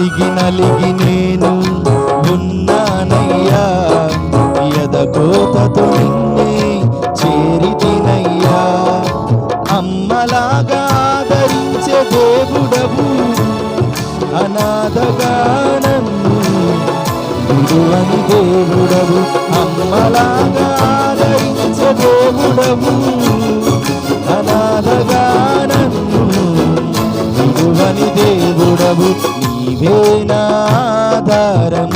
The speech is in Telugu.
కరిగి నలిగి నేను ఉన్నానయ్యా, ఎదకోతతో నిన్నే చేరితినయ్యా. అమ్మలాగా ఆదరించే దేవుడవు, అనాథగా నన్ను విడువని దేవుడవు. అమ్మలాగా ఆదరించే దేవుడవు, అనాథగా నన్ను విడువని దేవుడవు. నీవే నా ఆధారం,